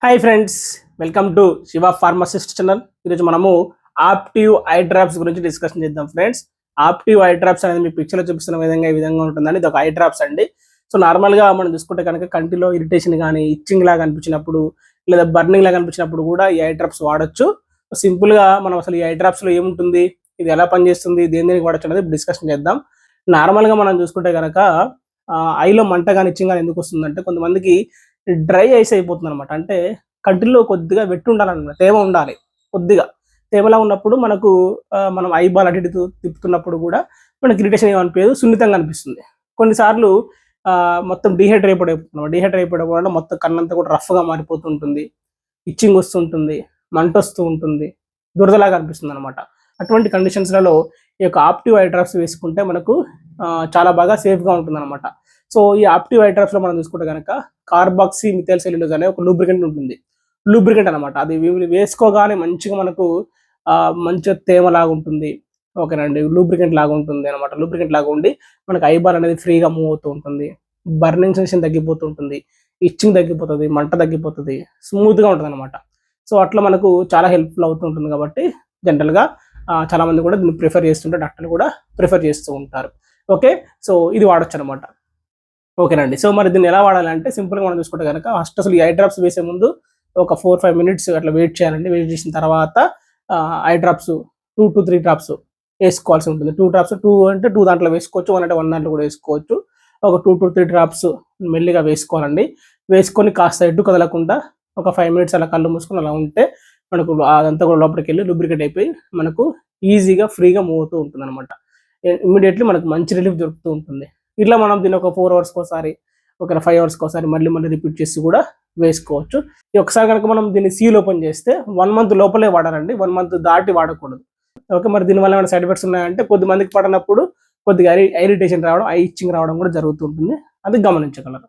Hi friends, welcome to Shiva pharmacist channel. ఈరోజు మనము ఆప్టివ్ eye drops గురించి డిస్కషన్ చేద్దాం ఫ్రెండ్స్. ఆప్టివ్ ఐ డ్రాప్స్ అనేది మీ పిక్చర్లో చూపిస్తున్న విధంగా ఈ విధంగా ఉంటుందండి. ఇది ఒక ఐ డ్రాప్స్ అండి. సో నార్మల్గా మనం చూసుకుంటే కనుక కంటిలో ఇరిటేషన్ కానీ ఇచ్చింగ్ లాగా అనిపించినప్పుడు లేదా బర్నింగ్ లాగా అనిపించినప్పుడు కూడా ఈ ఐ డ్రాప్స్ వాడచ్చు. సింపుల్గా మనం అసలు ఈ ఐ డ్రాప్స్లో ఏముంటుంది, ఇది ఎలా పనిచేస్తుంది, దేనికి వాడచ్చు అనేది డిస్కషన్ చేద్దాం. నార్మల్గా మనం చూసుకుంటే కనుక ఐలో మంట కానీ ఇచ్చింగ్ కానీ ఎందుకు వస్తుందంటే కొంతమందికి డ్రై ఐస్ అయిపోతుంది అనమాట. అంటే కంటిలో కొద్దిగా వెట్టు ఉండాలన్నమాట, తేమ ఉండాలి. కొద్దిగా తేమలా ఉన్నప్పుడు మనకు మనం ఐ బాల్ అటు ఇటు తిప్పుతున్నప్పుడు కూడా మనకి ఇరిటేషన్ ఏమనిపించదు, సున్నితంగా అనిపిస్తుంది. కొన్నిసార్లు మొత్తం డీహైడ్రేట్ అయిపోవడం వల్ల మొత్తం కన్నంతా కూడా రఫ్గా మారిపోతుంటుంది, ఇచ్చింగ్ వస్తుంటుంది, మంట వస్తూ ఉంటుంది, దురదలాగా అనిపిస్తుంది అనమాట. అటువంటి కండిషన్స్లలో ఈ యొక్క ఆప్టివ్ ఐ డ్రాప్స్ వేసుకుంటే మనకు చాలా బాగా సేఫ్గా ఉంటుంది అనమాట. సో ఈ ఆప్టివ్ ఐ డ్రాప్స్లో మనం చూసుకుంటే కనుక కార్బాక్సీ మిథైల్ సెల్యులోజ్ అనే ఒక లూబ్రికెంట్ ఉంటుంది. లూబ్రికెంట్ అనమాట. అది వేసుకోగానే మంచిగా మనకు మంచిగా తేమలాగా ఉంటుంది. ఓకేనండి, లూబ్రికెంట్ లాగా ఉంటుంది అనమాట. లూబ్రికెంట్ లాగా ఉండి మనకు ఐబాల్ అనేది ఫ్రీగా మూవ్ అవుతూ ఉంటుంది, బర్నింగ్ సెన్సేషన్ తగ్గిపోతూ ఉంటుంది, ఇచ్చింగ్ తగ్గిపోతుంది, మంట తగ్గిపోతుంది, స్మూత్గా ఉంటుంది అనమాట. సో అట్లా మనకు చాలా హెల్ప్ఫుల్ అవుతూ ఉంటుంది. కాబట్టి జనరల్గా చాలా మంది కూడా దీన్ని ప్రిఫర్ చేస్తుంటారు, డాక్టర్లు కూడా ప్రిఫర్ చేస్తూ ఉంటారు. ఓకే, సో ఇది వాడచ్చు అనమాట. ఓకేనండి, సో మరి దీన్ని ఎలా వాడాలంటే సింపుల్గా మనం చూసుకుంటే కనుక ఫస్ట్ అసలు ఈ ఐ డ్రాప్స్ వేసే ముందు ఒక 4-5 మినిట్స్ అట్లా వెయిట్ చేయాలండి. వెయిట్ చేసిన తర్వాత ఐ డ్రాప్స్ 2 to 3 డ్రాప్స్ వేసుకోవాల్సి ఉంటుంది. 2 డ్రాప్స్ 2 అంటే 2 దాంట్లో వేసుకోవచ్చు, 1 అంటే 1 దాంట్లో కూడా వేసుకోవచ్చు. ఒక 2 to 3 డ్రాప్స్ మెల్లిగా వేసుకోవాలండి. వేసుకొని కాస్త ఎడ్డు కదలకుండా ఒక 5 మినిట్స్ అలా కళ్ళు మూసుకొని అలా ఉంటే మనకు అదంతా కూడా లోపలికి వెళ్ళి లూబ్రికేట్ అయిపోయి మనకు ఈజీగా ఫ్రీగా మూవ్ అవుతూ ఉంటుంది అనమాట. ఇమ్మీడియట్లీ మనకు మంచి రిలీఫ్ దొరుకుతూ ఉంటుంది. ఇట్లా మనం దీన్ని ఒక 4 అవర్స్కి ఒకసారి, ఒక 5 అవర్స్కి ఒకసారి మళ్ళీ రిపీట్ చేసి కూడా వేసుకోవచ్చు. ఒకసారి కనుక మనం దీన్ని సీల్ ఓపెన్ చేస్తే 1 మంత్ లోపలే వాడాలండి, 1 మంత్ దాటి వాడకూడదు. ఓకే, మరి దీనివల్ల ఏమైనా సైడ్ ఎఫెక్ట్స్ ఉన్నాయంటే కొద్దిమందికి పడినప్పుడు కొద్దిగా ఇరిటేషన్ రావడం, ఐ ఇచ్చింగ్ రావడం కూడా జరుగుతుంటుంది. అది గమనించగలరు.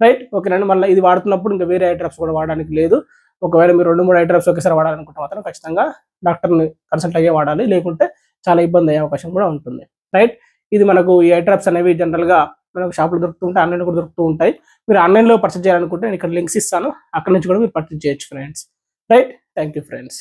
రైట్, ఓకేనండి. మళ్ళీ ఇది వాడుతున్నప్పుడు ఇంకా వేరే ఐ డ్రాప్స్ కూడా వాడడానికి లేదు. ఒకవేళ మీరు 2-3 ఐ డ్రాప్స్ ఒకేసారి వాడాలనుకుంటే మాత్రం ఖచ్చితంగా డాక్టర్ని కన్సల్ట్ అయ్యే వాడాలి, లేకుంటే చాలా ఇబ్బంది అయ్యే అవకాశం కూడా ఉంటుంది. రైట్, ఇది మనకు ఈ ఐ డ్రాప్స్ అనేవి జనరల్గా మనకు షాప్లో దొరుకుతూ ఉంటాయి, ఆన్లైన్లో కూడా దొరుకుతూ ఉంటాయి. మీరు ఆన్లైన్లో పర్చేజ్ చేయాలనుకుంటే నేను ఇక్కడ లింక్స్ ఇస్తాను, అక్కడ నుంచి కూడా మీరు పర్చేజ్ చేయొచ్చు friends. Right, thank you friends.